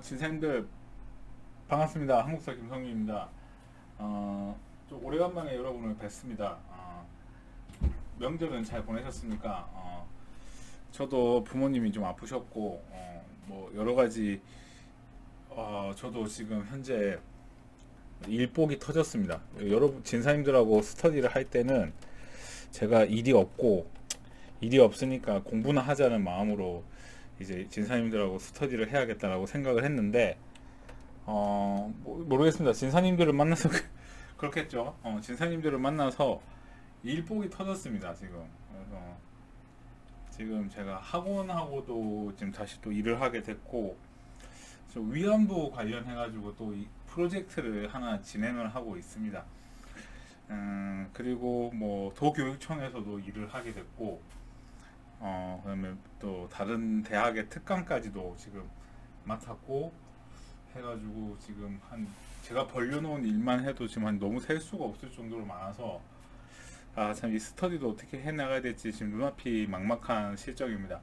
진생들 반갑습니다. 한국사 김성규입니다. 좀 오래간만에 여러분을 뵙습니다. 명절은 잘 보내셨습니까? 저도 부모님이 좀 아프셨고 뭐 여러 가지 저도 지금 현재 일복이 터졌습니다. 여러분 진사님들하고 스터디를 할 때는 제가 일이 없으니까 공부나 하자는 마음으로 이제 진사님들하고 스터디를 해야겠다라고 생각을 했는데 모르겠습니다. 진사님들을 만나서 그렇겠죠. 진사님들을 만나서 일복이 터졌습니다. 지금 그래서 지금 제가 학원하고도 지금 다시 또 일을 하게 됐고, 위안부 관련해 가지고 또 이 프로젝트를 하나 진행을 하고 있습니다. 그리고 뭐 도교육청에서도 일을 하게 됐고, 그다음에 또 다른 대학의 특강까지도 지금 맡았고 해가지고 지금 제가 벌려놓은 일만 해도 지금 너무 셀 수가 없을 정도로 많아서 참 이 스터디도 어떻게 해나가야 될지 지금 눈앞이 막막한 실정입니다.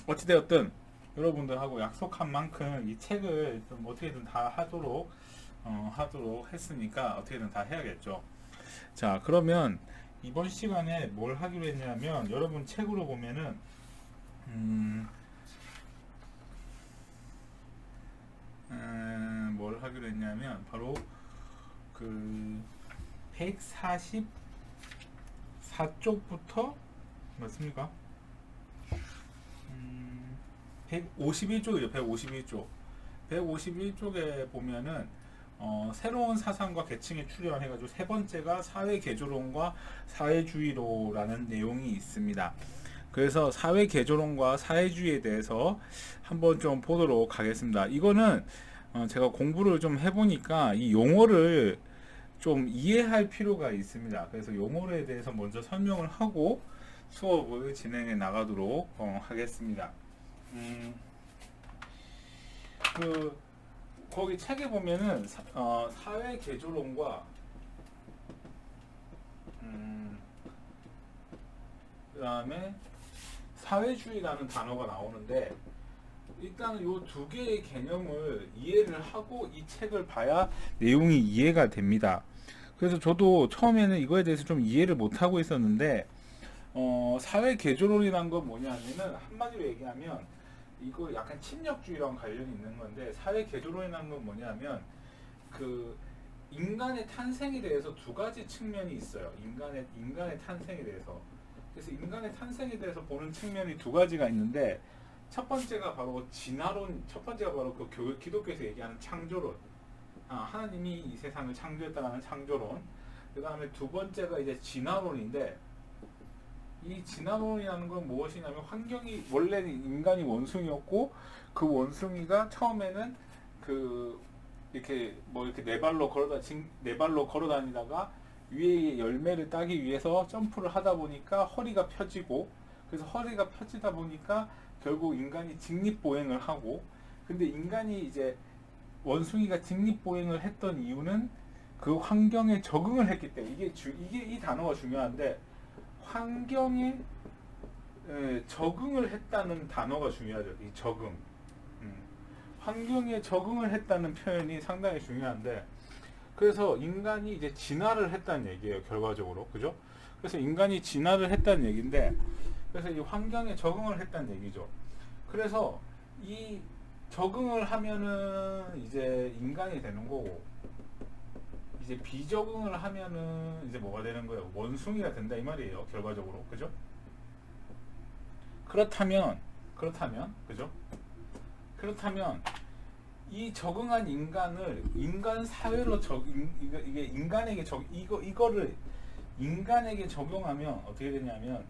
어찌되었든 여러분들하고 약속한 만큼 이 책을 좀 어떻게든 다 하도록 했으니까 어떻게든 다 해야겠죠. 자, 그러면 이번 시간에 뭘 하기로 했냐면, 여러분 책으로 보면은 뭘 하기로 했냐면 바로 그 144쪽부터 맞습니까? 151쪽이죠. 151쪽에 보면은 새로운 사상과 계층의 출현 해가지고 세 번째가 사회개조론과 사회주의로라는 내용이 있습니다. 그래서 사회개조론과 사회주의에 대해서 한번 좀 보도록 하겠습니다. 이거는 제가 공부를 좀 해보니까 이 용어를 좀 이해할 필요가 있습니다. 그래서 용어에 대해서 먼저 설명을 하고 수업을 진행해 나가도록 하겠습니다. 거기 책에 보면은 사회 개조론과 그다음에 사회주의라는 단어가 나오는데, 일단은 이 두 개의 개념을 이해를 하고 이 책을 봐야 내용이 이해가 됩니다. 그래서 저도 처음에는 이거에 대해서 좀 이해를 못 하고 있었는데, 사회 개조론이란 건 뭐냐면은 한마디로 얘기하면 이거 약간 침략주의랑 관련이 있는 건데, 사회 개조론이라는 건 뭐냐면 그 인간의 탄생에 대해서 두 가지 측면이 있어요. 인간의 탄생에 대해서. 그래서 인간의 탄생에 대해서 보는 측면이 두 가지가 있는데, 첫 번째가 바로 진화론, 첫 번째가 바로 그 기독교에서 얘기하는 창조론. 하나님이 이 세상을 창조했다는 창조론. 그 다음에 두 번째가 이제 진화론인데, 이 진화론이라는 건 무엇이냐면, 환경이 원래는 인간이 원숭이였고, 그 원숭이가 처음에는 이렇게 네 발로 걸어 다니다가 위에 열매를 따기 위해서 점프를 하다 보니까 허리가 펴지고, 그래서 허리가 펴지다 보니까 결국 인간이 직립보행을 하고, 근데 인간이 이제 원숭이가 직립보행을 했던 이유는 그 환경에 적응을 했기 때문에, 이게 이 단어가 중요한데, 환경에 적응을 했다는 단어가 중요하죠. 이 적응. 환경에 적응을 했다는 표현이 상당히 중요한데, 그래서 인간이 이제 진화를 했다는 얘기예요, 결과적으로. 그죠? 그래서 인간이 진화를 했다는 얘기인데, 그래서 이 환경에 적응을 했다는 얘기죠. 그래서 이 적응을 하면은 이제 인간이 되는 거고, 이제 비적응을 하면은 이제 뭐가 되는 거예요? 원숭이가 된다 이 말이에요, 결과적으로. 그죠? 그렇다면 그죠? 그렇다면 이 적응한 인간을 인간 사회로 이게 이거를 인간에게 적용하면 어떻게 되냐면,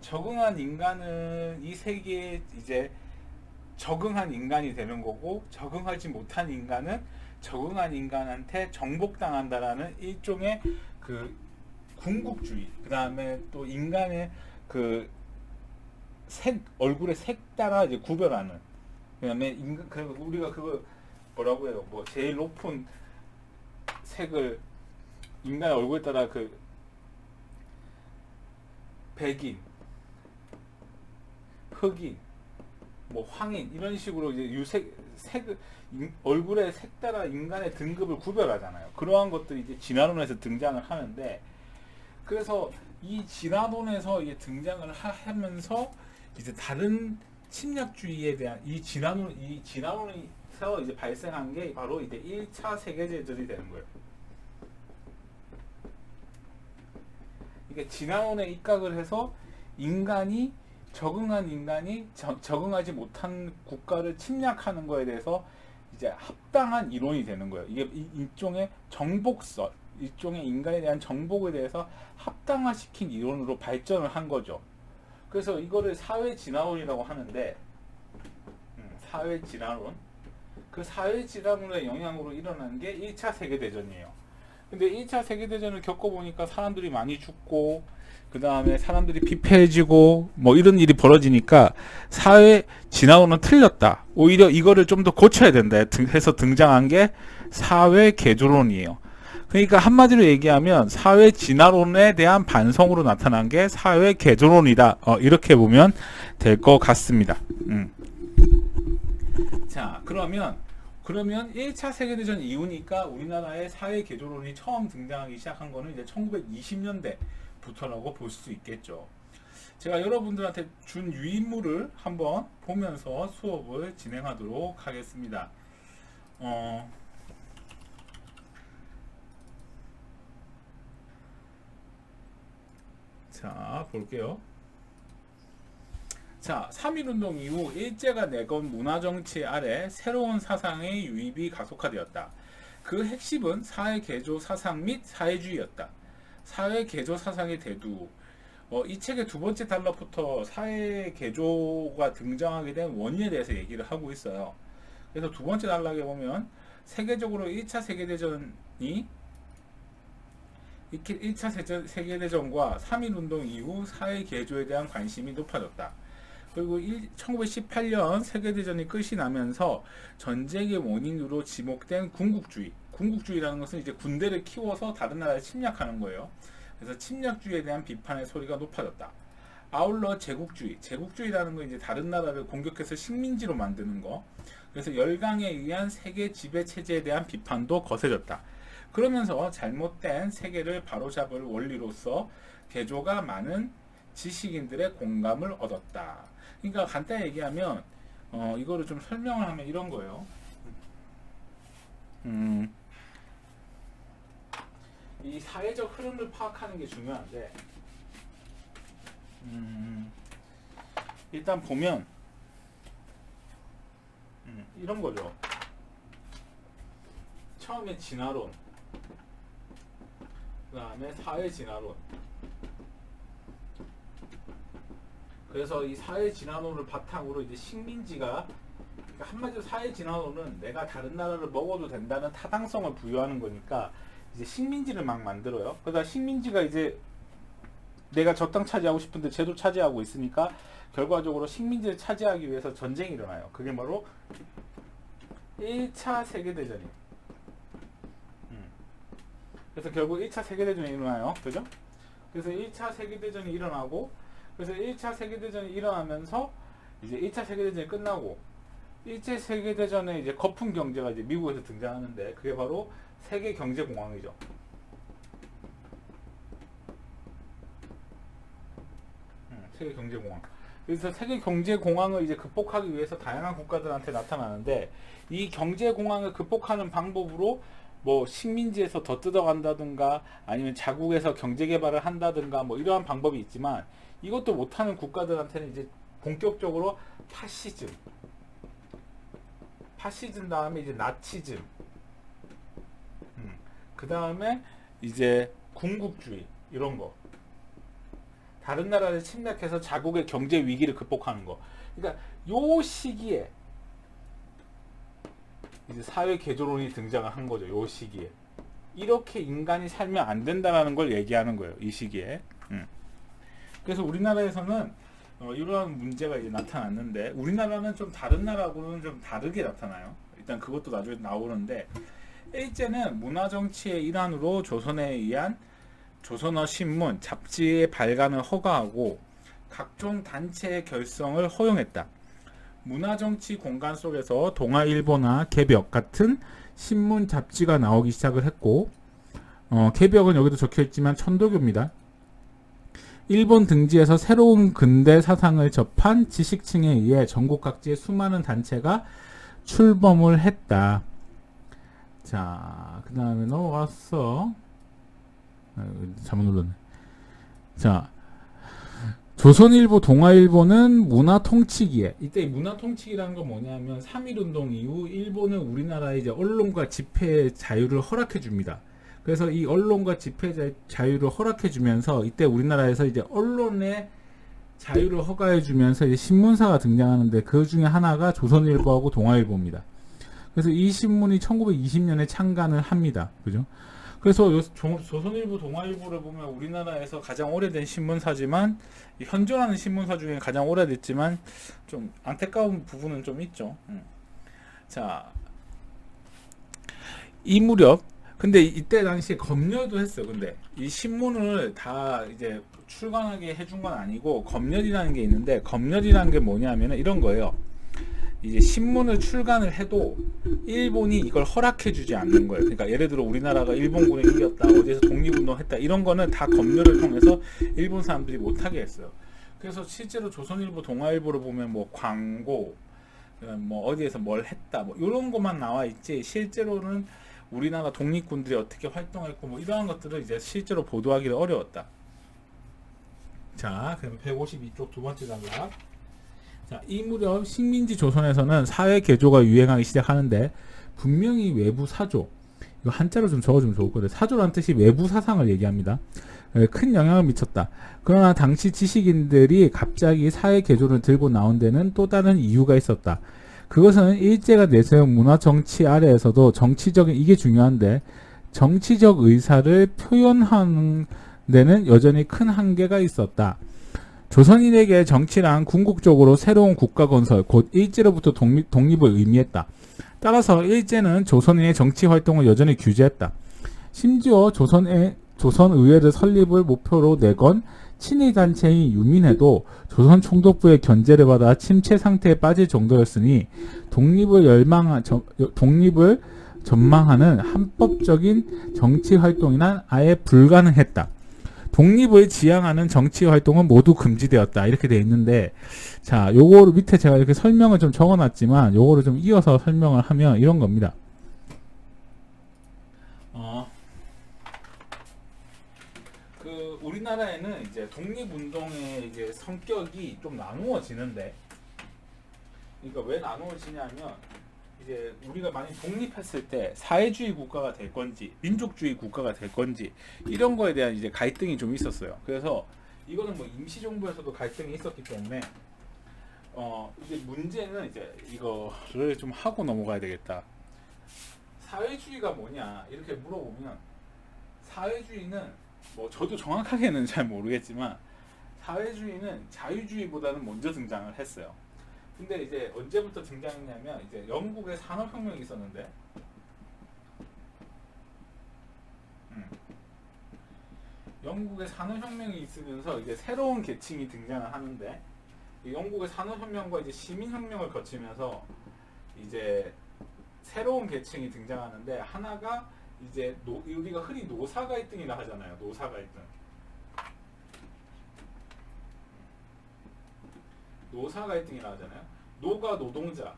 적응한 인간은 이 세계에 이제 적응한 인간이 되는 거고, 적응하지 못한 인간은 적응한 인간한테 정복당한다라는 일종의 그 궁극주의, 그 다음에 또 인간의 그 얼굴의 색 따라 이제 구별하는, 그 다음에 우리가 그거 뭐라고 해요? 뭐 제일 높은 색을 인간의 얼굴에 따라 백인, 흑인, 뭐 황인 이런 식으로 이제 얼굴의 색 따라 인간의 등급을 구별하잖아요. 그러한 것들이 이제 진화론에서 등장을 하는데, 그래서 이 진화론에서 이제 등장을 하면서 이제 다른 침략주의에 대한 이 진화론에서 이제 발생한 게 바로 이제 1차 세계대전이 되는 거예요. 이게 진화론에 입각을 해서 적응한 인간이 적응하지 못한 국가를 침략하는 거에 대해서 이제 합당한 이론이 되는 거예요. 이게 일종의 정복설, 일종의 인간에 대한 정복에 대해서 합당화시킨 이론으로 발전을 한 거죠. 그래서 이거를 사회진화론이라고 하는데, 사회진화론, 그 사회진화론의 영향으로 일어난 게 1차 세계대전이에요. 근데 1차 세계대전을 겪어보니까 사람들이 많이 죽고, 그 다음에 사람들이 피폐해지고 뭐 이런 일이 벌어지니까 사회진화론은 틀렸다, 오히려 이거를 좀 더 고쳐야 된다 해서 등장한 게 사회개조론이에요. 그러니까 한마디로 얘기하면 사회진화론에 대한 반성으로 나타난 게 사회개조론이다, 이렇게 보면 될 것 같습니다. 자, 그러면 1차 세계대전 이후니까 우리나라의 사회개조론이 처음 등장하기 시작한 거는 이제 1920년대부터라고 볼 수 있겠죠. 제가 여러분들한테 준 유인물을 한번 보면서 수업을 진행하도록 하겠습니다. 자, 볼게요. 자, 3.1운동 이후 일제가 내건 문화정치 아래 새로운 사상의 유입이 가속화되었다. 그 핵심은 사회개조 사상 및 사회주의였다. 사회개조 사상의 대두. 이 책의 두 번째 단락부터 사회개조가 등장하게 된 원인에 대해서 얘기를 하고 있어요. 그래서 두 번째 단락에 보면 세계적으로 1차 세계대전이 1차 세계대전과 3.1운동 이후 사회개조에 대한 관심이 높아졌다. 그리고 1918년 세계대전이 끝이 나면서 전쟁의 원인으로 지목된 군국주의. 군국주의라는 것은 이제 군대를 키워서 다른 나라를 침략하는 거예요. 그래서 침략주의에 대한 비판의 소리가 높아졌다. 아울러 제국주의. 제국주의라는 건 이제 다른 나라를 공격해서 식민지로 만드는 거. 그래서 열강에 의한 세계 지배 체제에 대한 비판도 거세졌다. 그러면서 잘못된 세계를 바로잡을 원리로서 개조가 많은 지식인들의 공감을 얻었다. 그러니까 간단히 얘기하면 이거를 좀 설명을 하면 이런 거예요. 이 사회적 흐름을 파악하는 게 중요한데, 일단 보면 이런 거죠. 처음에 진화론, 그 다음에 사회진화론. 그래서 이 사회진화론을 바탕으로 이제 식민지가, 그러니까 한마디로 사회진화론은 내가 다른 나라를 먹어도 된다는 타당성을 부여하는 거니까 이제 식민지를 막 만들어요. 그러다 식민지가 이제 내가 저 땅 차지하고 싶은데 쟤도 차지하고 있으니까 결과적으로 식민지를 차지하기 위해서 전쟁이 일어나요. 그게 바로 1차 세계대전이에요. 그래서 결국 1차 세계대전이 일어나요. 그죠? 그래서 1차 세계대전이 일어나고, 그래서 1차 세계대전이 일어나면서 이제 1차 세계대전이 끝나고 1차 세계대전에 이제 거품 경제가 이제 미국에서 등장하는데, 그게 바로 세계 경제 공황이죠. 세계 경제 공황. 그래서 세계 경제 공황을 이제 극복하기 위해서 다양한 국가들한테 나타나는데, 이 경제 공황을 극복하는 방법으로 뭐 식민지에서 더 뜯어간다든가 아니면 자국에서 경제 개발을 한다든가 뭐 이러한 방법이 있지만, 이것도 못하는 국가들한테는 이제 본격적으로 파시즘 다음에 이제 나치즘, 그 다음에 이제 군국주의, 이런 거, 다른 나라를 침략해서 자국의 경제 위기를 극복하는 거. 그러니까 요 시기에 이제 사회 개조론이 등장을 한 거죠. 요 시기에 이렇게 인간이 살면 안 된다라는 걸 얘기하는 거예요. 이 시기에. 그래서 우리나라에서는 이러한 문제가 이제 나타났는데, 우리나라는 좀 다른 나라하고는 좀 다르게 나타나요. 일단 그것도 나중에 나오는데, 일제는 문화정치의 일환으로 조선에 의한 조선어 신문, 잡지의 발간을 허가하고 각종 단체의 결성을 허용했다. 문화정치 공간 속에서 동아일보나 개벽 같은 신문, 잡지가 나오기 시작을 했고, 개벽은 여기도 적혀있지만 천도교입니다. 일본 등지에서 새로운 근대 사상을 접한 지식층에 의해 전국 각지의 수많은 단체가 출범을 했다. 자, 그 다음에 넘어갔어. 잘못 눌렀네. 자, 조선일보, 동아일보는 문화통치기에, 이때 문화통치기라는 건 뭐냐면 3.1운동 이후 일본은 우리나라의 이제 언론과 집회 자유를 허락해 줍니다. 그래서 이 언론과 집회 자유를 허락해 주면서 이때 우리나라에서 이제 언론의 자유를 허가해 주면서 이제 신문사가 등장하는데 그 중에 하나가 조선일보하고 동아일보입니다. 그래서 이 신문이 1920년에 창간을 합니다. 그죠? 그래서 조선일보, 동아일보를 보면 우리나라에서 가장 오래된 신문사지만 현존하는 신문사 중에 가장 오래됐지만 좀 안타까운 부분은 좀 있죠. 자, 이 무렵 근데 이때 당시에 검열도 했어요. 근데 이 신문을 다 이제 출간하게 해준 건 아니고 검열이라는 게 있는데 검열이라는 게 뭐냐면 이런 거예요. 이제 신문을 출간을 해도 일본이 이걸 허락해 주지 않는 거예요. 그러니까 예를 들어 우리나라가 일본군에 이겼다, 어디에서 독립운동했다 이런 거는 다 검열을 통해서 일본 사람들이 못하게 했어요. 그래서 실제로 조선일보, 동아일보를 보면 뭐 광고, 뭐 어디에서 뭘 했다, 뭐 이런 것만 나와 있지 실제로는 우리나라 독립군들이 어떻게 활동했고 뭐 이러한 것들을 이제 실제로 보도하기가 어려웠다. 자, 그럼 152쪽 두 번째 단락. 자, 이 무렵 식민지 조선에서는 사회 개조가 유행하기 시작하는데 분명히 외부 사조, 이거 한자로 좀 적어주면 좋을 거예요. 사조란 뜻이 외부 사상을 얘기합니다. 큰 영향을 미쳤다. 그러나 당시 지식인들이 갑자기 사회 개조를 들고 나온 데는 또 다른 이유가 있었다. 그것은 일제가 내세운 문화 정치 아래에서도 정치적인, 이게 중요한데 정치적 의사를 표현하는 데는 여전히 큰 한계가 있었다. 조선인에게 정치란 궁극적으로 새로운 국가 건설, 곧 일제로부터 독립을 의미했다. 따라서 일제는 조선인의 정치 활동을 여전히 규제했다. 심지어 조선의회를 설립을 목표로 내건 친일 단체인 유민회도 조선 총독부의 견제를 받아 침체 상태에 빠질 정도였으니 독립을 전망하는 합법적인 정치 활동이란 아예 불가능했다. 독립을 지향하는 정치 활동은 모두 금지되었다. 이렇게 되어 있는데, 자, 요거를 밑에 제가 이렇게 설명을 좀 적어놨지만 요거를 좀 이어서 설명을 하면 이런 겁니다. 우리나라에는 이제 독립운동의 이제 성격이 좀 나누어지는데, 그러니까 왜 나누어지냐면 이제 우리가 많이 독립했을 때 사회주의 국가가 될 건지 민족주의 국가가 될 건지 이런 거에 대한 이제 갈등이 좀 있었어요. 그래서 이거는 뭐 임시정부에서도 갈등이 있었기 때문에 이제 문제는 이제 이거를 좀 하고 넘어가야 되겠다. 사회주의가 뭐냐 이렇게 물어보면 사회주의는 뭐 저도 정확하게는 잘 모르겠지만 사회주의는 자유주의보다는 먼저 등장을 했어요. 근데 이제 언제부터 등장했냐면 이제 영국의 산업혁명이 있었는데 영국의 산업혁명이 있으면서 이제 새로운 계층이 등장을 하는데 영국의 산업혁명과 이제 시민혁명을 거치면서 이제 새로운 계층이 등장하는데 하나가 이제 우리가 흔히 노사 갈등이라 하잖아요. 노사 갈등. 노사 갈등이라 하잖아요. 노가 노동자,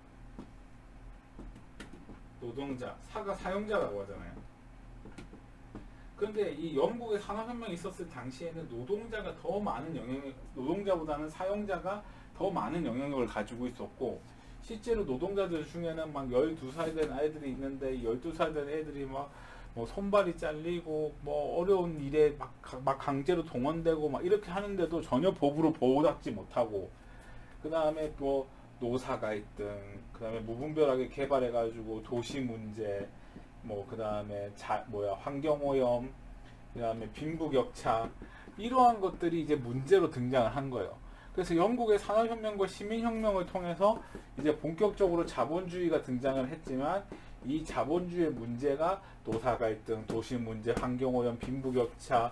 사가 사용자라고 하잖아요. 그런데 이 영국의 산업혁명이 있었을 당시에는 노동자보다는 사용자가 더 많은 영향력을 가지고 있었고, 실제로 노동자들 중에는 막 12살 된 아이들이 있는데 12살 된 애들이 막 뭐 손발이 잘리고 뭐 어려운 일에 막 강제로 동원되고 막 이렇게 하는데도 전혀 법으로 보호받지 못하고, 그 다음에 또 노사 갈등, 그 다음에 무분별하게 개발해가지고 도시 문제, 뭐 그 다음에 환경오염, 그 다음에 빈부격차, 이러한 것들이 이제 문제로 등장을 한 거예요. 그래서 영국의 산업혁명과 시민혁명을 통해서 이제 본격적으로 자본주의가 등장을 했지만 이 자본주의의 문제가 노사 갈등, 도시 문제, 환경오염, 빈부격차,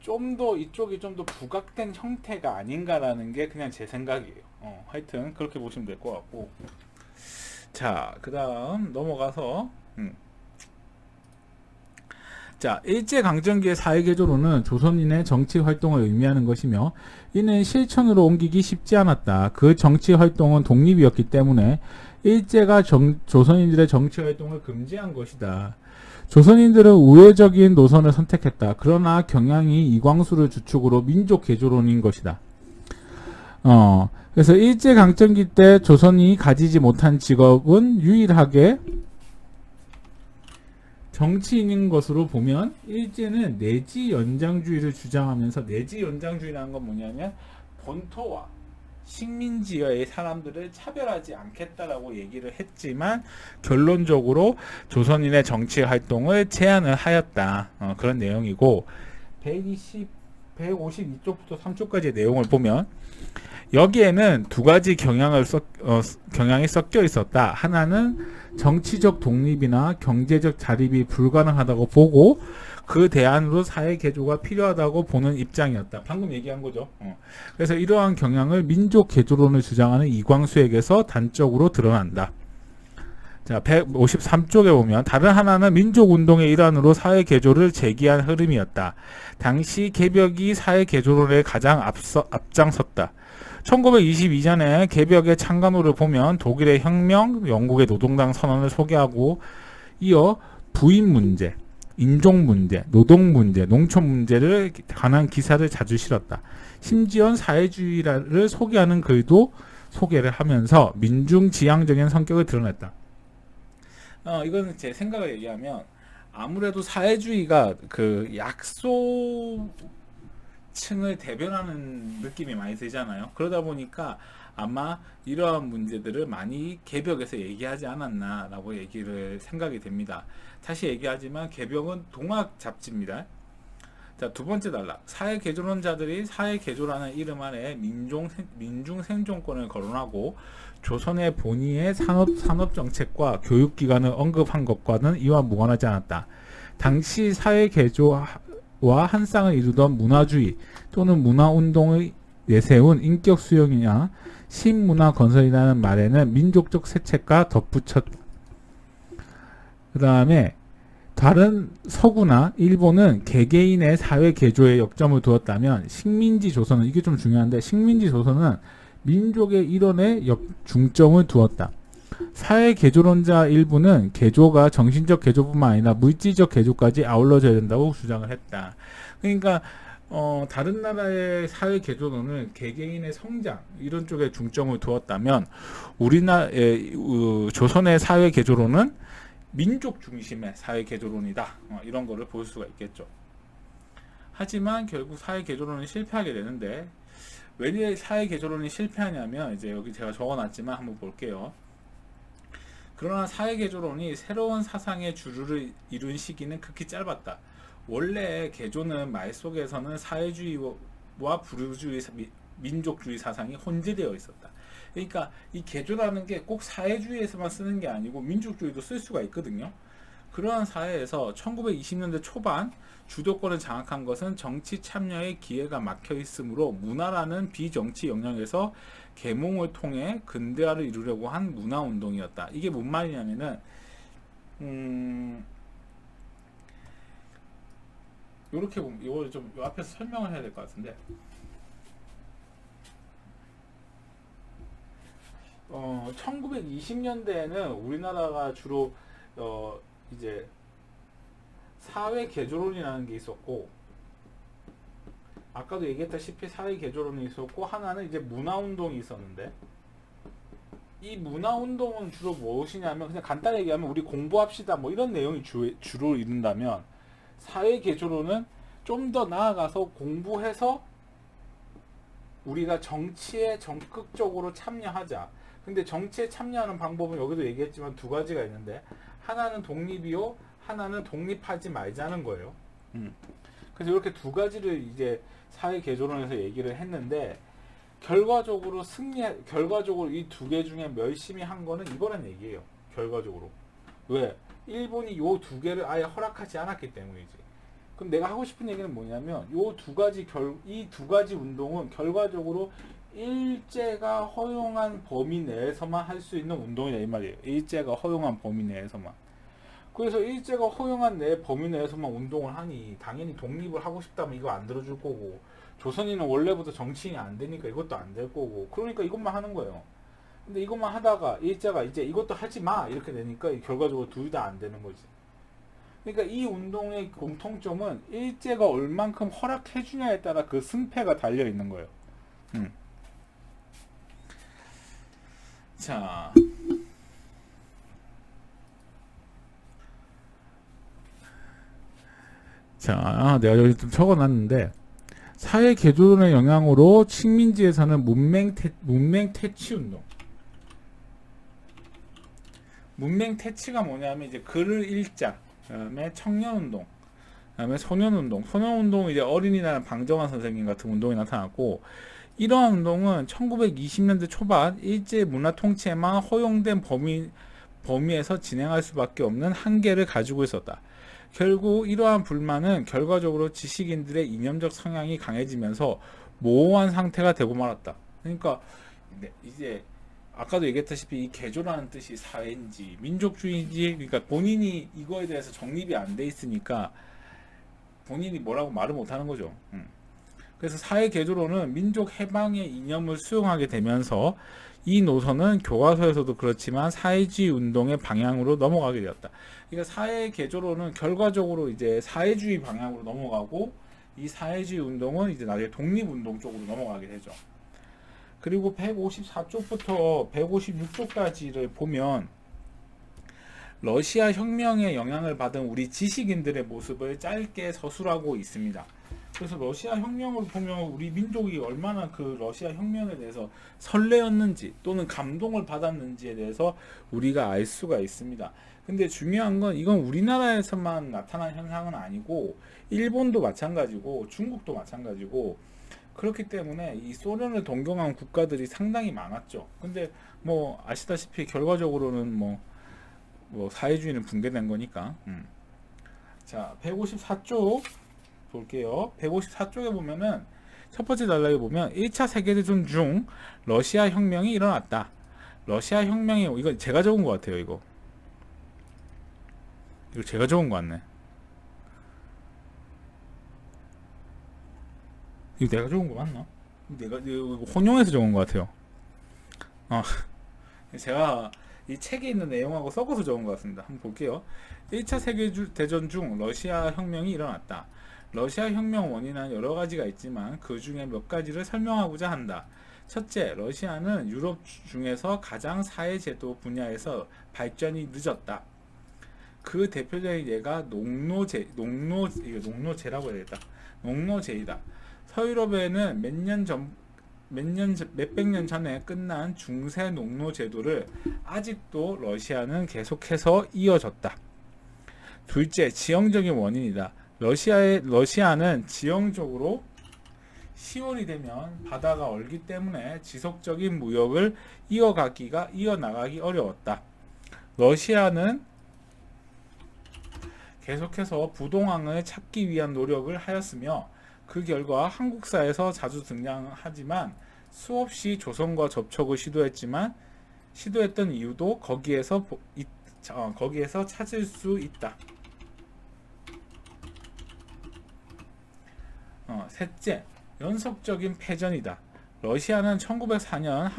좀 더 이쪽이 좀 더 부각된 형태가 아닌가라는 게 그냥 제 생각이에요. 하여튼 그렇게 보시면 될 것 같고. 자, 그 다음 넘어가서 자, 일제강점기의 사회개조론은 조선인의 정치 활동을 의미하는 것이며 이는 실천으로 옮기기 쉽지 않았다. 그 정치 활동은 독립이었기 때문에 일제가 조선인들의 정치 활동을 금지한 것이다. 조선인들은 우회적인 노선을 선택했다. 그러나 경향이 이광수를 주축으로 민족 개조론인 것이다. 그래서 일제강점기 때 조선이 가지지 못한 직업은 유일하게 정치인인 것으로 보면 일제는 내지 연장주의를 주장하면서 내지 연장주의라는 건 뭐냐면 본토와 식민지의 사람들을 차별하지 않겠다라고 얘기를 했지만 결론적으로 조선인의 정치 활동을 제한을 하였다. 그런 내용이고 152쪽부터 3쪽까지의 내용을 보면 여기에는 두 가지 경향이 섞여 있었다. 하나는 정치적 독립이나 경제적 자립이 불가능하다고 보고 그 대안으로 사회 개조가 필요하다고 보는 입장이었다. 방금 얘기한 거죠. 그래서 이러한 경향을 민족 개조론을 주장하는 이광수에게서 단적으로 드러난다. 자, 153쪽에 보면 다른 하나는 민족운동의 일환으로 사회 개조를 제기한 흐름이었다. 당시 개벽이 사회 개조론에 가장 앞장섰다. 1922년에 개벽의 창간호를 보면 독일의 혁명, 영국의 노동당 선언을 소개하고 이어 부인 문제, 인종 문제, 노동 문제, 농촌 문제를 관한 기사를 자주 실었다. 심지어 사회주의를 소개하는 글도 소개를 하면서 민중지향적인 성격을 드러냈다. 이거는 제 생각을 얘기하면 아무래도 사회주의가 그 약소 층을 대변하는 느낌이 많이 들잖아요. 그러다 보니까 아마 이러한 문제들을 많이 개벽에서 얘기하지 않았나 라고 생각이 됩니다. 다시 얘기하지만 개벽은 동학 잡지입니다. 자, 두 번째 단락. 사회개조론자들이 사회개조라는 이름 아래 민중 생존권을 거론하고 조선의 본의의 산업정책과 교육기관을 언급한 것과는 이와 무관하지 않았다. 당시 사회개조와 한 쌍을 이루던 문화주의 또는 문화운동의 내세운 인격 수용이나 신문화 건설이라는 말에는 민족적 세책과 덧붙였다. 그 다음에 다른 서구나 일본은 개개인의 사회 개조에 역점을 두었다면 식민지 조선은, 이게 좀 중요한데, 식민지 조선은 민족의 일원에 중점을 두었다. 사회 개조론자 일부는 개조가 정신적 개조뿐만 아니라 물질적 개조까지 아울러져야 된다고 주장을 했다. 그러니까 다른 나라의 사회 개조론은 개개인의 성장 이런 쪽에 중점을 두었다면 우리나라의 조선의 사회 개조론은 민족 중심의 사회 개조론이다. 이런 거를 볼 수가 있겠죠. 하지만 결국 사회 개조론은 실패하게 되는데 왜 사회 개조론이 실패하냐면 이제 여기 제가 적어놨지만 한번 볼게요. 그러나 사회 개조론이 새로운 사상의 주류를 이룬 시기는 극히 짧았다. 원래 개조는 말 속에서는 사회주의와 부류주의, 민족주의 사상이 혼재되어 있었다. 그러니까 이 개조라는 게 꼭 사회주의에서만 쓰는 게 아니고 민족주의도 쓸 수가 있거든요. 그러한 사회에서 1920년대 초반 주도권을 장악한 것은 정치 참여의 기회가 막혀 있으므로 문화라는 비정치 영역에서 계몽을 통해 근대화를 이루려고 한 문화운동이었다. 이게 뭔 말이냐면은 요렇게 보면 이거 좀 앞에서 설명을 해야 될 것 같은데 1920년대에는 우리나라가 주로 이제 사회 개조론이라는 게 있었고 아까도 얘기했다시피 사회 개조론이 있었고 하나는 이제 문화운동이 있었는데 이 문화운동은 주로 무엇이냐면 그냥 간단히 얘기하면 우리 공부합시다 뭐 이런 내용이 주로 이룬다면 사회 개조론은 좀 더 나아가서 공부해서 우리가 정치에 적극적으로 참여하자. 근데 정치에 참여하는 방법은 여기도 얘기했지만 두 가지가 있는데 하나는 독립이요, 하나는 독립하지 말자는 거예요. 그래서 이렇게 두 가지를 이제 사회 개조론에서 얘기를 했는데 결과적으로 이 두 개 중에 열심히 한 거는 이거란 얘기예요. 결과적으로 왜? 일본이 요 두 개를 아예 허락하지 않았기 때문이지. 그럼 내가 하고 싶은 얘기는 뭐냐면 이 두 가지 운동은 결과적으로 일제가 허용한 범위 내에서만 할 수 있는 운동이다 이 말이에요. 일제가 허용한 범위 내에서만. 그래서 일제가 허용한 범위 내에서만 운동을 하니 당연히 독립을 하고 싶다면 이거 안 들어줄 거고, 조선인은 원래부터 정치인이 안 되니까 이것도 안 될 거고, 그러니까 이것만 하는 거예요. 근데 이것만 하다가 일제가 이제 이것도 하지 마 이렇게 되니까 결과적으로 둘 다 안 되는 거지. 그러니까 이 운동의 공통점은 일제가 얼만큼 허락해 주냐에 따라 그 승패가 달려 있는 거예요. 자, 내가 여기 좀 적어놨는데, 사회 개조론의 영향으로 식민지에서는 문맹 퇴치 운동. 문맹 퇴치가 뭐냐면 이제 글을 읽자, 그다음에 청년 운동, 그다음에 소년 운동. 소년 운동은 이제 어린이날 방정환 선생님 같은 운동이 나타났고, 이러한 운동은 1920년대 초반 일제 문화 통치에만 허용된 범위에서 진행할 수밖에 없는 한계를 가지고 있었다. 결국 이러한 불만은 결과적으로 지식인들의 이념적 성향이 강해지면서 모호한 상태가 되고 말았다. 그러니까 이제 아까도 얘기했다시피 이 개조라는 뜻이 사회인지 민족주의인지, 그러니까 본인이 이거에 대해서 정립이 안 돼 있으니까 본인이 뭐라고 말을 못 하는 거죠. 그래서 사회 개조론은 민족 해방의 이념을 수용하게 되면서 이 노선은 교과서에서도 그렇지만 사회주의 운동의 방향으로 넘어가게 되었다. 그러니까 사회 개조론은 결과적으로 이제 사회주의 방향으로 넘어가고, 이 사회주의 운동은 이제 나중에 독립운동 쪽으로 넘어가게 되죠. 그리고 154쪽부터 156쪽까지를 보면 러시아 혁명의 영향을 받은 우리 지식인들의 모습을 짧게 서술하고 있습니다. 그래서 러시아 혁명을 보면 우리 민족이 얼마나 그 러시아 혁명에 대해서 설레었는지 또는 감동을 받았는지에 대해서 우리가 알 수가 있습니다. 근데 중요한 건 이건 우리나라에서만 나타난 현상은 아니고 일본도 마찬가지고 중국도 마찬가지고, 그렇기 때문에 이 소련을 동경한 국가들이 상당히 많았죠. 근데 뭐 아시다시피 결과적으로는 뭐 사회주의는 붕괴된 거니까. 자, 154쪽 볼게요. 154쪽에 보면은 첫 번째 단락에 보면 1차 세계대전 중 러시아 혁명이 일어났다. 러시아 혁명이, 이거 제가 적은 것 같아요. 이거 제가 적은 것 같네. 이거 내가 적은 거 맞나? 내가 이거 혼용해서 적은 것 같아요. 제가 이 책에 있는 내용하고 섞어서 적은 것 같습니다. 한번 볼게요. 1차 세계대전 중 러시아 혁명이 일어났다. 러시아 혁명 원인은 여러 가지가 있지만 그 중에 몇 가지를 설명하고자 한다. 첫째, 러시아는 유럽 중에서 가장 사회제도 분야에서 발전이 늦었다. 그 대표적인 예가 농노제라고 해야겠다. 농노제이다. 서유럽에는 몇백 년 전에 끝난 중세 농노 제도를 아직도 러시아는 계속해서 이어졌다. 둘째, 지형적인 원인이다. 러시아는 지형적으로 10월이 되면 바다가 얼기 때문에 지속적인 무역을 이어나가기 어려웠다. 러시아는 계속해서 부동항을 찾기 위한 노력을 하였으며 그 결과 한국사에서 자주 등장하지만 수없이 조선과 접촉을 시도했던 이유도 거기에서 찾을 수 있다. 셋째, 연속적인 패전이다. 러시아는 1904년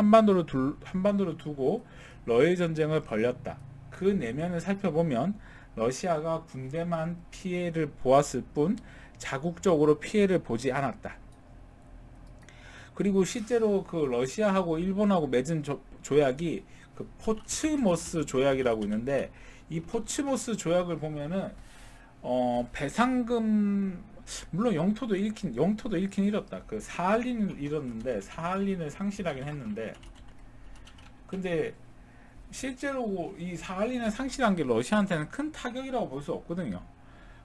한반도를 두고 러일 전쟁을 벌였다. 그 내면을 살펴보면 러시아가 군대만 피해를 보았을 뿐 자국적으로 피해를 보지 않았다. 그리고 실제로 그 러시아하고 일본하고 맺은 조약이 그 포츠모스 조약이라고 있는데, 이 포츠모스 조약을 보면은 배상금, 물론 영토도 잃긴 잃었다. 그 사할린을 잃었는데 사할린을 상실하긴 했는데, 근데 실제로 이 사할린을 상실한 게 러시아한테는 큰 타격이라고 볼 수 없거든요.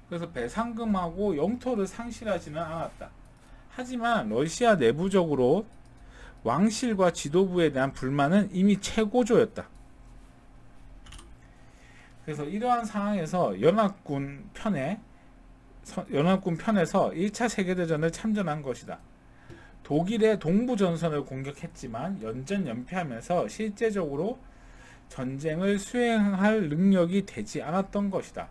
그래서 배상금하고 영토를 상실하지는 않았다. 하지만 러시아 내부적으로 왕실과 지도부에 대한 불만은 이미 최고조였다. 그래서 이러한 상황에서 연합군 편에 연합군 편에서 1차 세계대전을 참전한 것이다. 독일의 동부 전선을 공격했지만 연전 연패하면서 실제적으로 전쟁을 수행할 능력이 되지 않았던 것이다.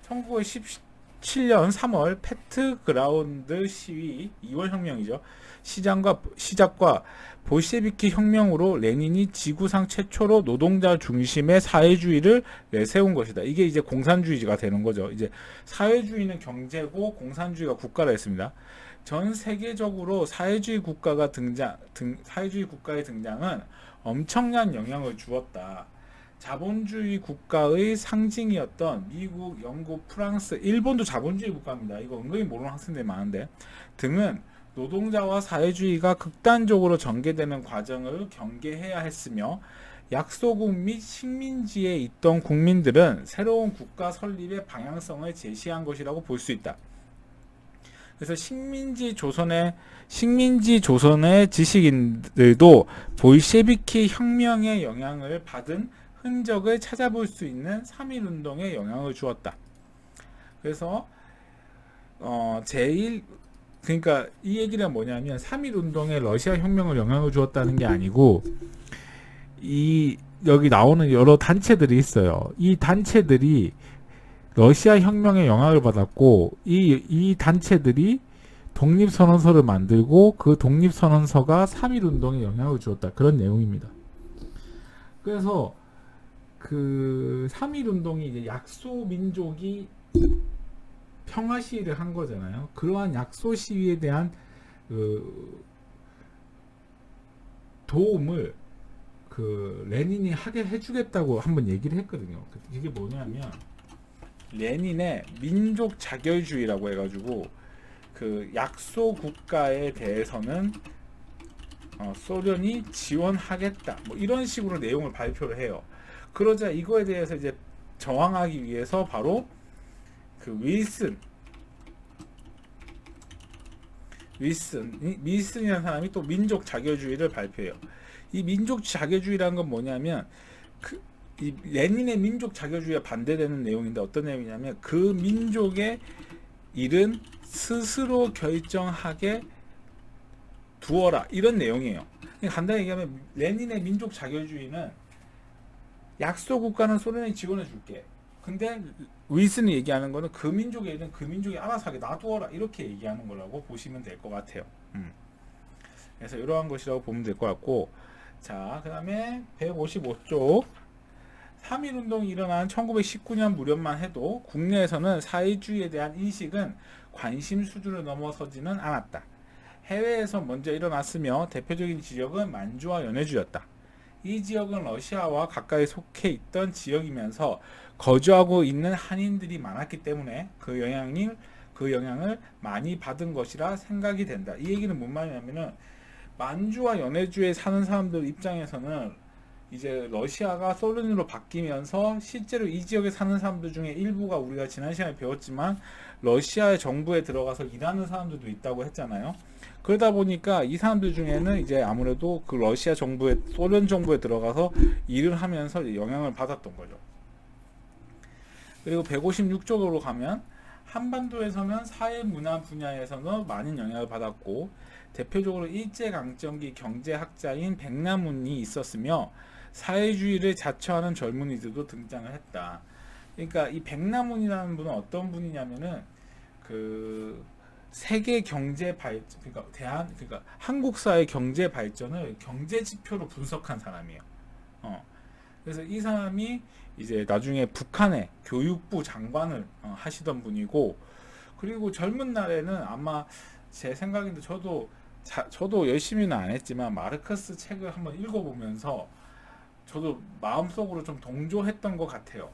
1917년 3월 페트그라운드 시위 2월 혁명이죠. 시작과 볼셰비키 혁명으로 레닌이 지구상 최초로 노동자 중심의 사회주의를 내세운 것이다. 이게 이제 공산주의가 되는 거죠. 이제 사회주의는 경제고 공산주의가 국가라 했습니다. 전 세계적으로 사회주의 국가의 등장은 엄청난 영향을 주었다. 자본주의 국가의 상징이었던 미국, 영국, 프랑스, 일본도 자본주의 국가입니다. 이거 은근히 모르는 학생들이 많은데 등은 노동자와 사회주의가 극단적으로 전개되는 과정을 경계해야 했으며 약소국 및 식민지에 있던 국민들은 새로운 국가 설립의 방향성을 제시한 것이라고 볼 수 있다. 그래서 식민지 조선의 지식인들도 볼셰비키 혁명의 영향을 받은 흔적을 찾아볼 수 있는 3.1운동에 영향을 주었다. 그래서 그러니까 이 얘기는 뭐냐면 3.1운동에 러시아 혁명을 영향을 주었다는 게 아니고 여기 나오는 여러 단체들이 있어요. 이 단체들이 러시아 혁명에 영향을 받았고 이 단체들이 독립선언서를 만들고 그 독립선언서가 3.1운동에 영향을 주었다. 그런 내용입니다. 그래서 그 3.1운동이 이제 약소 민족이 평화 시위를 한 거잖아요. 그러한 약소 시위에 대한 도움을 레닌이 하게 해주겠다고 한번 얘기를 했거든요. 이게 뭐냐면 레닌의 민족 자결주의라고 해가지고 그 약소 국가에 대해서는 소련이 지원하겠다 뭐 이런 식으로 내용을 발표를 해요. 그러자 이거에 대해서 이제 저항하기 위해서 바로 그 윌슨이라는 사람이 또 민족 자결주의를 발표해요. 이 민족 자결주의라는 건 뭐냐면 이 레닌의 민족 자결주의와 반대되는 내용인데 어떤 내용이냐면 그 민족의 일은 스스로 결정하게 두어라 이런 내용이에요. 간단히 얘기하면 레닌의 민족 자결주의는 약소 국가는 소련이 지원해 줄게. 근데 윌슨이 얘기하는 거는 그 민족의 일은 그 민족이 알아서 하게 놔두어라 이렇게 얘기하는 거라고 보시면 될 것 같아요. 그래서 이러한 것이라고 보면 될 것 같고, 자, 그 다음에 155쪽 3.1운동이 일어난 1919년 무렵만 해도 국내에서는 사회주의에 대한 인식은 관심 수준을 넘어서지는 않았다. 해외에서 먼저 일어났으며 대표적인 지역은 만주와 연해주였다. 이 지역은 러시아와 가까이 속해 있던 지역이면서 거주하고 있는 한인들이 많았기 때문에 그 영향을 많이 받은 것이라 생각이 된다. 이 얘기는 뭔 말이냐면은 만주와 연해주에 사는 사람들 입장에서는 이제 러시아가 소련으로 바뀌면서 실제로 이 지역에 사는 사람들 중에 일부가 우리가 지난 시간에 배웠지만 러시아의 정부에 들어가서 일하는 사람들도 있다고 했잖아요. 그러다 보니까 이 사람들 중에는 이제 아무래도 그 러시아 정부에 소련 정부에 들어가서 일을 하면서 영향을 받았던 거죠. 그리고 156쪽으로 가면 한반도에서는 사회문화 분야에서는 많은 영향을 받았고 대표적으로 일제강점기 경제학자인 백남훈이 있었으며 사회주의를 자처하는 젊은이들도 등장을 했다. 그러니까 이 백남훈이라는 분은 어떤 분이냐면은 그 세계 경제 발전, 그러니까 한국 사회 경제 발전을 경제 지표로 분석한 사람이에요. 그래서 이 사람이 이제 나중에 북한의 교육부 장관을 하시던 분이고, 그리고 젊은 날에는 아마 제 생각인데 저도 열심히는 안 했지만 마르크스 책을 한번 읽어보면서 저도 마음속으로 좀 동조했던 것 같아요.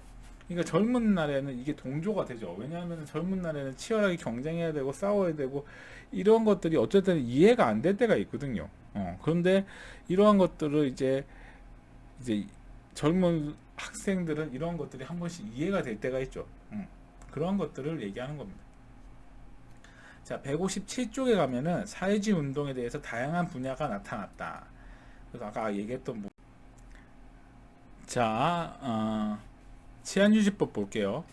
그러니까 젊은 날에는 이게 동조가 되죠. 왜냐하면 젊은 날에는 치열하게 경쟁해야 되고 싸워야 되고 이런 것들이 어쨌든 이해가 안 될 때가 있거든요. 그런데 이러한 것들을 이제 젊은 학생들은 이런 것들이 한 번씩 이해가 될 때가 있죠. 그런 것들을 얘기하는 겁니다. 자, 157쪽에 가면은 사회주의 운동에 대해서 다양한 분야가 나타났다. 그래서 아까 얘기했던 치안유지법 볼게요.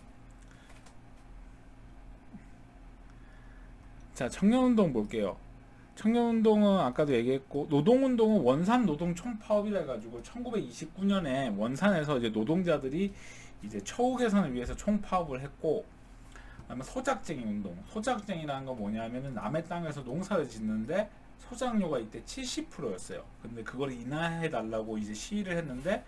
자, 청년운동 볼게요. 청년운동은 아까도 얘기했고, 노동운동은 원산 노동 총파업이라 해가지고 1929년에 원산에서 이제 노동자들이 이제 처우 개선을 위해서 총파업을 했고, 그다음에 소작쟁이 운동. 소작쟁이라는 건 뭐냐면은 남의 땅에서 농사를 짓는데 소작료가 이때 70%였어요. 근데 그걸 인하해 달라고 이제 시위를 했는데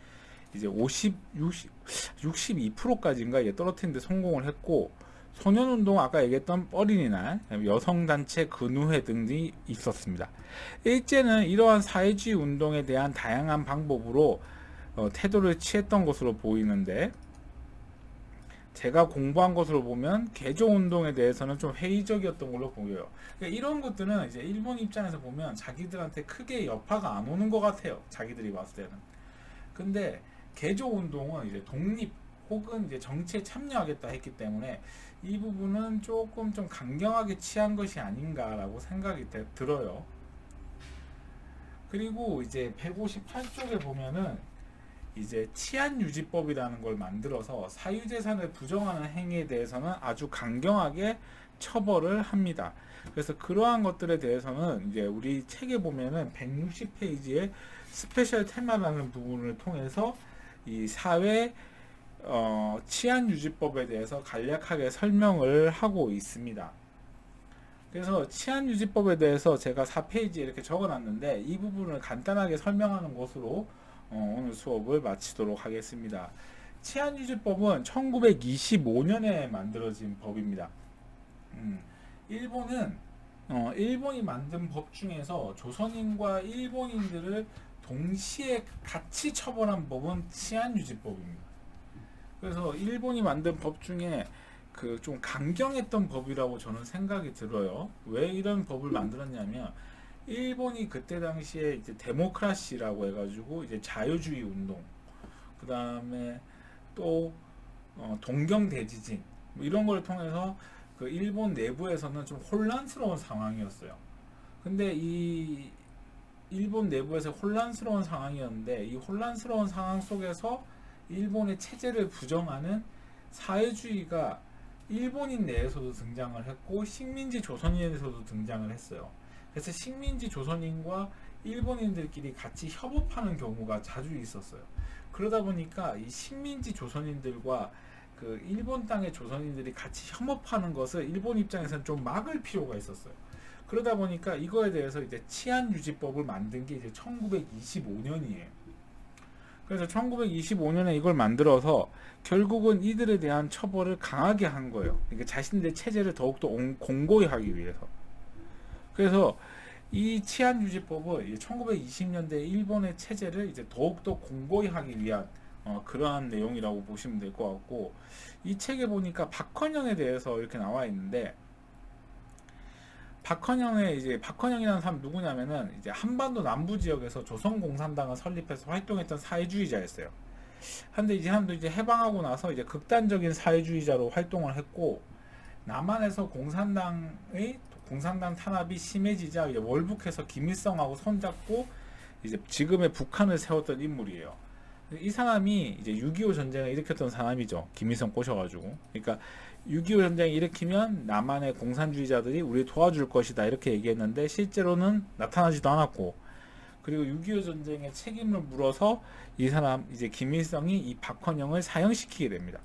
이제 62%까지인가 이제 떨어뜨리는데 성공을 했고, 소년운동 아까 얘기했던 어린이날, 여성단체 근우회 등이 있었습니다. 일제는 이러한 사회주의 운동에 대한 다양한 방법으로 태도를 취했던 것으로 보이는데, 제가 공부한 것으로 보면 개조운동에 대해서는 좀 회의적이었던 걸로 보여요. 그러니까 이런 것들은 이제 일본 입장에서 보면 자기들한테 크게 여파가 안 오는 것 같아요. 자기들이 봤을 때는. 근데 개조운동은 이제 독립 혹은 이제 정치에 참여하겠다 했기 때문에 이 부분은 조금 좀 강경하게 취한 것이 아닌가라고 생각이 들어요. 그리고 이제 158쪽에 보면은 이제 치안유지법이라는 걸 만들어서 사유재산을 부정하는 행위에 대해서는 아주 강경하게 처벌을 합니다. 그래서 그러한 것들에 대해서는 이제 우리 책에 보면은 160페이지에 스페셜 테마라는 부분을 통해서 이 사회 치안유지법에 대해서 간략하게 설명을 하고 있습니다. 그래서 치안유지법에 대해서 제가 4페이지에 이렇게 적어놨는데 이 부분을 간단하게 설명하는 것으로 오늘 수업을 마치도록 하겠습니다. 치안유지법은 1925년에 만들어진 법입니다. 일본은 일본이 만든 법 중에서 조선인과 일본인들을 동시에 같이 처벌한 법은 치안유지법입니다. 그래서 일본이 만든 법 중에 그 좀 강경했던 법이라고 저는 생각이 들어요. 왜 이런 법을 만들었냐면 일본이 그때 당시에 이제 데모크라시라고 해가지고 이제 자유주의 운동, 그 다음에 또 동경 대지진 뭐 이런 걸 통해서 그 일본 내부에서는 좀 혼란스러운 상황이었어요. 근데 이 일본 내부에서 혼란스러운 상황이었는데 이 혼란스러운 상황 속에서 일본의 체제를 부정하는 사회주의가 일본인 내에서도 등장을 했고 식민지 조선인에서도 등장을 했어요. 그래서 식민지 조선인과 일본인들끼리 같이 협업하는 경우가 자주 있었어요. 그러다 보니까 이 식민지 조선인들과 그 일본 땅의 조선인들이 같이 협업하는 것을 일본 입장에서는 좀 막을 필요가 있었어요. 그러다 보니까 이거에 대해서 이제 치안유지법을 만든 게 이제 1925년이에요. 그래서 1925년에 이걸 만들어서 결국은 이들에 대한 처벌을 강하게 한 거예요. 그러니까 자신들의 체제를 더욱더 공고히 하기 위해서. 그래서 이 치안유지법은 1920년대 일본의 체제를 이제 더욱더 공고히 하기 위한 그러한 내용이라고 보시면 될 것 같고, 이 책에 보니까 박헌영에 대해서 이렇게 나와 있는데, 박헌영이라는 사람 누구냐면은 이제 한반도 남부 지역에서 조선공산당을 설립해서 활동했던 사회주의자였어요. 근데 이 사람도 이제 해방하고 나서 이제 극단적인 사회주의자로 활동을 했고, 남한에서 공산당 탄압이 심해지자 이제 월북해서 김일성하고 손잡고 이제 지금의 북한을 세웠던 인물이에요. 이 사람이 이제 6.25 전쟁을 일으켰던 사람이죠. 김일성 꼬셔가지고. 그러니까 6.25 전쟁을 일으키면 남한의 공산주의자들이 우리 도와줄 것이다 이렇게 얘기했는데 실제로는 나타나지도 않았고, 그리고 6.25 전쟁의 책임을 물어서 이 사람 이제 김일성이 이 박헌영을 사형시키게 됩니다.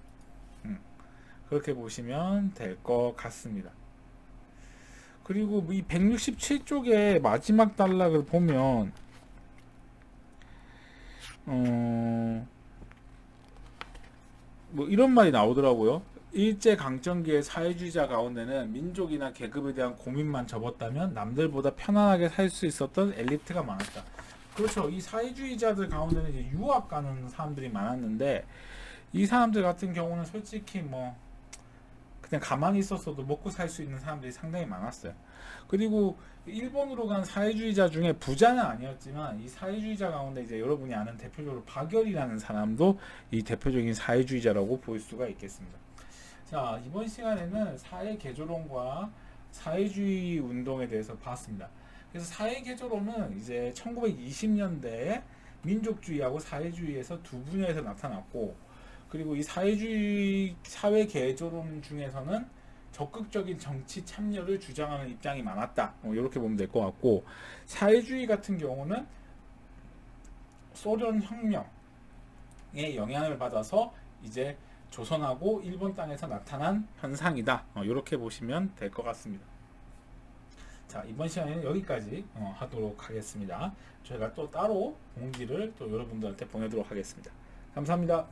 그렇게 보시면 될 것 같습니다. 그리고 이 167쪽의 마지막 단락을 보면 뭐 이런 말이 나오더라고요. 일제강점기의 사회주의자 가운데는 민족이나 계급에 대한 고민만 접었다면 남들보다 편안하게 살 수 있었던 엘리트가 많았다. 그렇죠. 이 사회주의자들 가운데는 이제 유학 가는 사람들이 많았는데 이 사람들 같은 경우는 솔직히 뭐 그냥 가만히 있었어도 먹고 살 수 있는 사람들이 상당히 많았어요. 그리고 일본으로 간 사회주의자 중에 부자는 아니었지만 이 사회주의자 가운데 이제 여러분이 아는 대표적으로 박열이라는 사람도 이 대표적인 사회주의자라고 볼 수가 있겠습니다. 자, 이번 시간에는 사회개조론과 사회주의 운동에 대해서 봤습니다. 그래서 사회개조론은 이제 1920년대에 민족주의하고 사회주의에서 두 분야에서 나타났고, 그리고 이 사회개조론 중에서는 적극적인 정치 참여를 주장하는 입장이 많았다. 이렇게 보면 될 것 같고, 사회주의 같은 경우는 소련 혁명의 영향을 받아서 이제 조선하고 일본 땅에서 나타난 현상이다. 이렇게 보시면 될 것 같습니다. 자, 이번 시간에는 여기까지 하도록 하겠습니다. 저희가 또 따로 공지를 또 여러분들한테 보내도록 하겠습니다. 감사합니다.